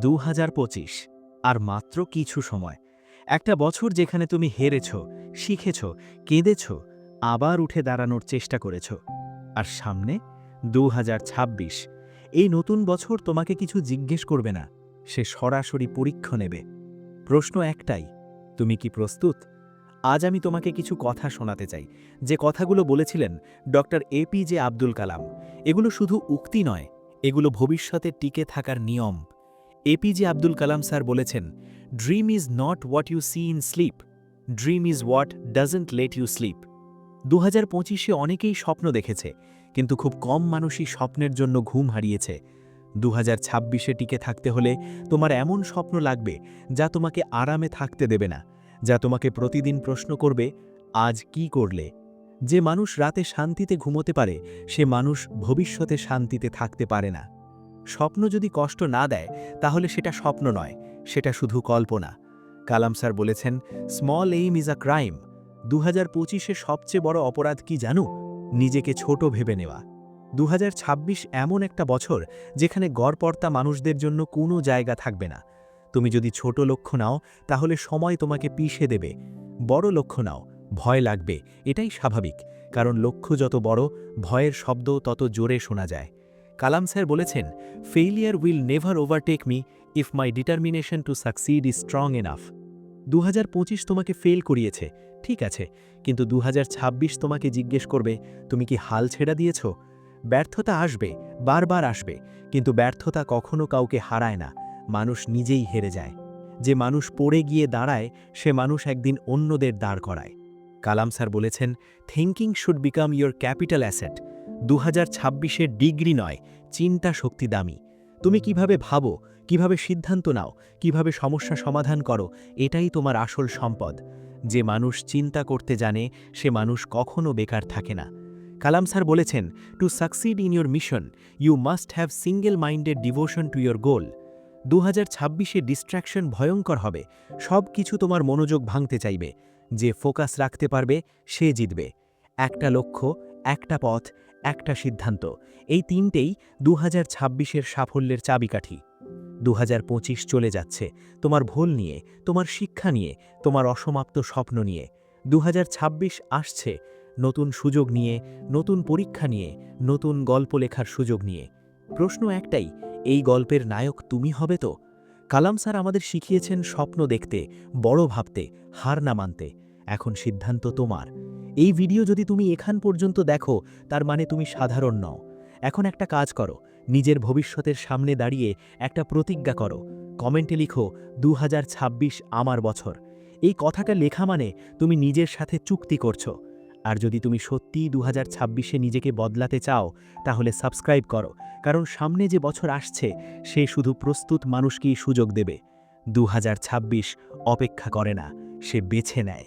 2025 আর মাত্র কিছু সময়। একটা বছর যেখানে তুমি হেরেছ, শিখেছ, কেঁদেছ, আবার উঠে দাঁড়ানোর চেষ্টা করেছ। আর সামনে 2026, এই নতুন বছর তোমাকে কিছু জিজ্ঞেস করবে না, সে সরাসরি পরীক্ষা নেবে। প্রশ্ন একটাই, তুমি কি প্রস্তুত? আজ আমি তোমাকে কিছু কথা শোনাতে চাই, যে কথাগুলো বলেছিলেন ডক্টর এপিজে আব্দুল কালাম। এগুলো শুধু উক্তি নয়, এগুলো ভবিষ্যতে টিকে থাকার নিয়ম। এপিজে আব্দুল কালাম স্যার বলেছেন, dream is not what you see in sleep, dream is what doesn't let you sleep. 2025-এ অনেকেই স্বপ্ন দেখেছে, কিন্তু খুব কম মানুষই স্বপ্নের জন্য ঘুম হারিয়েছে। 2026-এ টিকে থাকতে হলে তোমার এমন স্বপ্ন লাগবে যা তোমাকে আরামে থাকতে দেবে না, যা তোমাকে প্রতিদিন প্রশ্ন করবে, আজ কি করলে? যে মানুষ রাতে শান্তিতে ঘুমোতে পারে, সে মানুষ ভবিষ্যতে শান্তিতে থাকতে পারে না। স্বপ্ন যদি কষ্ট না দেয়, তাহলে সেটা স্বপ্ন নয়, সেটা শুধু কল্পনা। কালাম স্যার বলেছেন, small aim is a crime. 2025-এ সবচেয়ে বড় অপরাধ কি জানো? নিজেকে ছোট ভেবে নেওয়া। 2026 এমন একটা বছর যেখানে গড়পড়তা মানুষদের জন্য কোনো জায়গা থাকবে না। তুমি যদি ছোট লক্ষ্য নাও, তাহলে সময় তোমাকে পিষে দেবে। বড় লক্ষ্য নাও, ভয় লাগবে, এটাই স্বাভাবিক, কারণ লক্ষ্য যত বড়, ভয়ের শব্দ তত জোরে শোনা যায়। কালাম স্যার বলেছেন, failure will never overtake me if my determination to succeed is strong enough. 2025 তোমাকে ফেল করিয়েছে, ঠিক আছে, কিন্তু 2026 তোমাকে জিজ্ঞেস করবে, তুমি কি হাল ছেড়ে দিয়েছ? ব্যর্থতা আসবে, বারবার আসবে, কিন্তু ব্যর্থতা কখনো কাউকে হারায় না, মানুষ নিজেই হেরে যায়। যে মানুষ পড়ে গিয়ে দাঁড়ায়, সে মানুষ একদিন অন্যদের দাঁড় করায়। কালাম স্যার বলেছেন, thinking should become your capital asset. 2026-এ ডিগ্রি নয়, চিন্তা শক্তি দামি। তুমি কিভাবে ভাবো, কিভাবে সিদ্ধান্ত নাও, কিভাবে সমস্যা সমাধান করো, এটাই তোমার আসল সম্পদ। যে মানুষ চিন্তা করতে জানে, সে মানুষ কখনো বেকার থাকে না। কালাম স্যার বলেছেন, to succeed in your mission, you must have single minded devotion to your goal. 2026-এ ডিস্ট্র্যাকশন ভয়ঙ্কর হবে, সব কিছু তোমার মনোযোগ ভাঙতে চাইবে। যে ফোকাস রাখতে পারবে, সে জিতবে। একটা লক্ষ্য, একটা পথ, একটা সিদ্ধান্ত, এই তিনটেই 2026-এর সাফল্যের চাবিকাঠি। 2025 চলে যাচ্ছে, তোমার ভুল নিয়ে, তোমার শিক্ষা নিয়ে, তোমার অসমাপ্ত স্বপ্ন নিয়ে। 2026 আসছে, নতুন সুযোগ নিয়ে, নতুন পরীক্ষা নিয়ে, নতুন গল্প লেখার সুযোগ নিয়ে। প্রশ্ন একটাই, এই গল্পের নায়ক তুমি হবে তো? কালাম স্যার আমাদের শিখিয়েছেন স্বপ্ন দেখতে, বড় ভাবতে, হার না মানতে। এখন সিদ্ধান্ত তোমার। এই ভিডিও যদি তুমি এখান পর্যন্ত দেখো, তার মানে তুমি সাধারণ নও। এখন একটা কাজ করো, নিজের ভবিষ্যতের সামনে দাঁড়িয়ে একটা প্রতিজ্ঞা করো। কমেন্টে লিখো, 2026 আমার বছর। এই কথাটা লেখা মানে তুমি নিজের সাথে চুক্তি করছো। আর যদি তুমি সত্যিই 2026-এ নিজেকে বদলাতে চাও, তাহলে সাবস্ক্রাইব করো, কারণ সামনে যে বছর আসছে, সে শুধু প্রস্তুত মানুষকেই সুযোগ দেবে। 2026 অপেক্ষা করে না, সে বেছে নেয়।